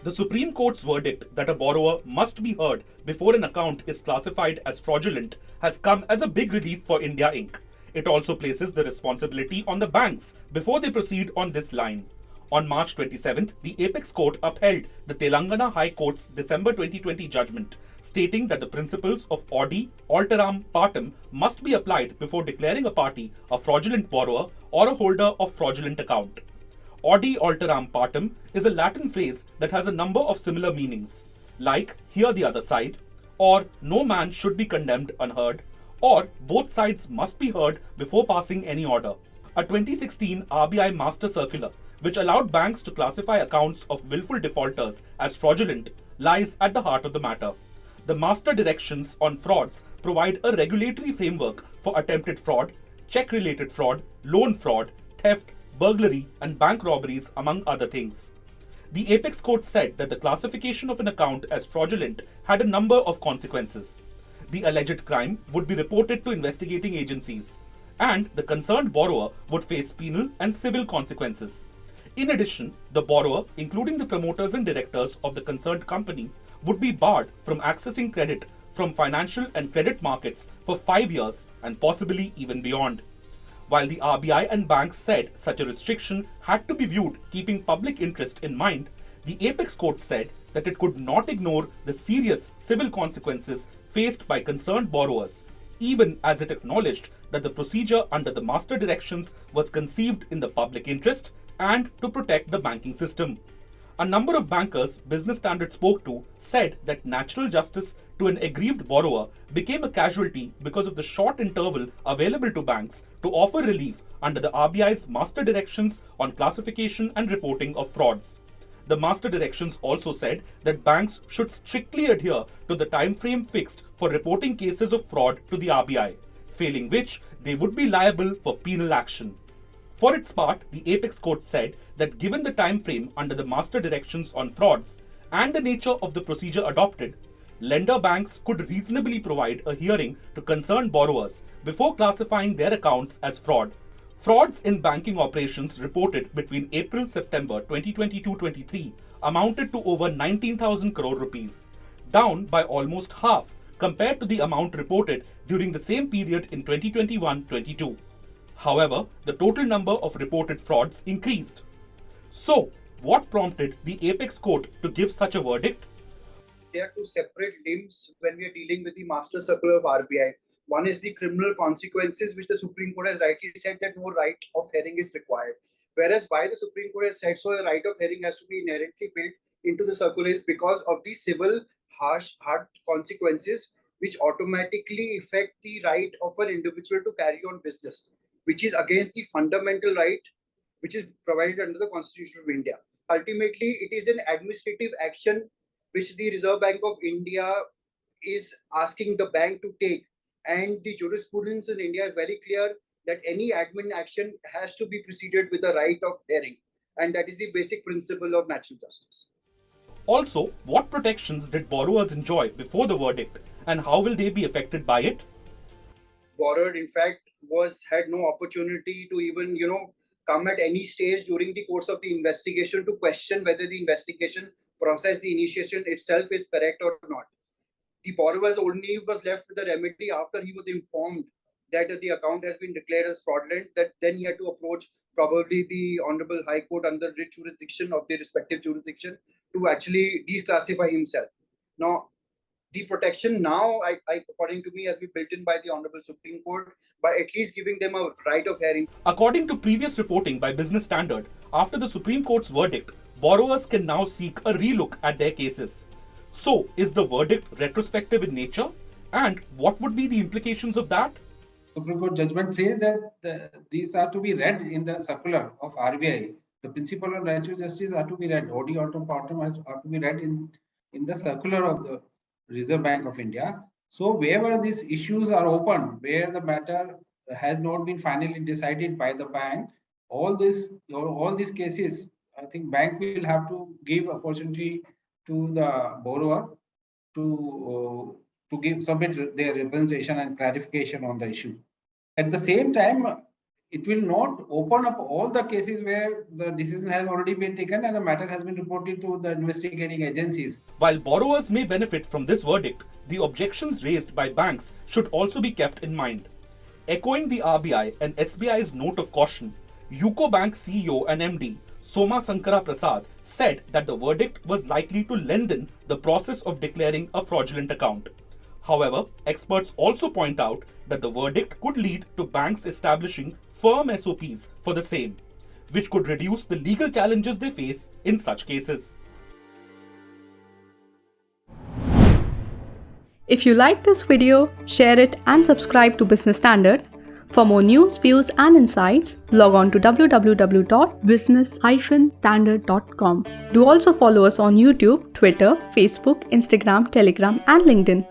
The Supreme Court's verdict that a borrower must be heard before an account is classified as fraudulent has come as a big relief for India Inc. It also places the responsibility on the banks before they proceed on this line. On March 27th, the Apex Court upheld the Telangana High Court's December 2020 judgment, stating that the principles of Audi Alteram Partem must be applied before declaring a party a fraudulent borrower or a holder of fraudulent account. Audi Alteram Partem is a Latin phrase that has a number of similar meanings, like hear the other side, or no man should be condemned unheard, or both sides must be heard before passing any order. A 2016 RBI Master Circular, which allowed banks to classify accounts of willful defaulters as fraudulent, lies at the heart of the matter. The Master Directions on Frauds provide a regulatory framework for attempted fraud, check-related fraud, loan fraud, theft, burglary, and bank robberies, among other things. The Apex Court said that the classification of an account as fraudulent had a number of consequences. The alleged crime would be reported to investigating agencies, and the concerned borrower would face penal and civil consequences. In addition, the borrower, including the promoters and directors of the concerned company, would be barred from accessing credit from financial and credit markets for 5 years and possibly even beyond. While the RBI and banks said such a restriction had to be viewed keeping public interest in mind, the Apex Court said that it could not ignore the serious civil consequences faced by concerned borrowers, even as it acknowledged that the procedure under the Master Directions was conceived in the public interest and to protect the banking system. A number of bankers Business Standard spoke to said that natural justice to an aggrieved borrower became a casualty because of the short interval available to banks to offer relief under the RBI's Master Directions on classification and reporting of frauds. The Master Directions also said that banks should strictly adhere to the time frame fixed for reporting cases of fraud to the RBI, failing which they would be liable for penal action. For its part, the Apex Court said that given the time frame under the Master Directions on frauds and the nature of the procedure adopted, lender banks could reasonably provide a hearing to concerned borrowers before classifying their accounts as fraud. Frauds in banking operations reported between April-September 2022-23 amounted to over 19,000 crore rupees, down by almost half compared to the amount reported during the same period in 2021-22. However, the total number of reported frauds increased. So, what prompted the Apex Court to give such a verdict? There are two separate limbs when we are dealing with the Master Circular of RBI. One is the criminal consequences, which the Supreme Court has rightly said that no right of hearing is required. Whereas why the Supreme Court has said so, the right of hearing has to be inherently built into the circular is because of the civil hard consequences which automatically affect the right of an individual to carry on business, which is against the fundamental right which is provided under the Constitution of India. Ultimately, it is an administrative action which the Reserve Bank of India is asking the bank to take. And the jurisprudence in India is very clear that any admin action has to be preceded with the right of hearing. And that is the basic principle of natural justice. Also, what protections did borrowers enjoy before the verdict, and how will they be affected by it? Borrower, in fact, had no opportunity to even, come at any stage during the course of the investigation to question whether the investigation process, the initiation itself is correct or not. The borrower only was left with the remedy after he was informed that the account has been declared as fraudulent, that then he had to approach probably the Honorable High Court under the jurisdiction of the respective jurisdiction to actually declassify himself. Now, the protection now, according to me, has been built in by the Honorable Supreme Court by at least giving them a right of hearing. According to previous reporting by Business Standard, after the Supreme Court's verdict, borrowers can now seek a relook at their cases. So, is the verdict retrospective in nature? And what would be the implications of that? Supreme Court judgment says that these are to be read in the circular of RBI. The principle of natural justice are to be read. Odi Autum Partum are to be read in the circular of the Reserve Bank of India. So wherever these issues are open, where the matter has not been finally decided by the bank, all these cases, I think bank will have to give opportunity to the borrower to submit their representation and clarification on the issue. At the same time, it will not open up all the cases where the decision has already been taken and the matter has been reported to the investigating agencies. While borrowers may benefit from this verdict, the objections raised by banks should also be kept in mind. Echoing the RBI and SBI's note of caution, UCO Bank CEO and MD Soma Sankara Prasad said that the verdict was likely to lengthen the process of declaring a fraudulent account. However, experts also point out that the verdict could lead to banks establishing firm SOPs for the same, which could reduce the legal challenges they face in such cases. If you like this video, share it and subscribe to Business Standard. For more news, views and insights, log on to www.business-standard.com. Do also follow us on YouTube, Twitter, Facebook, Instagram, Telegram and LinkedIn.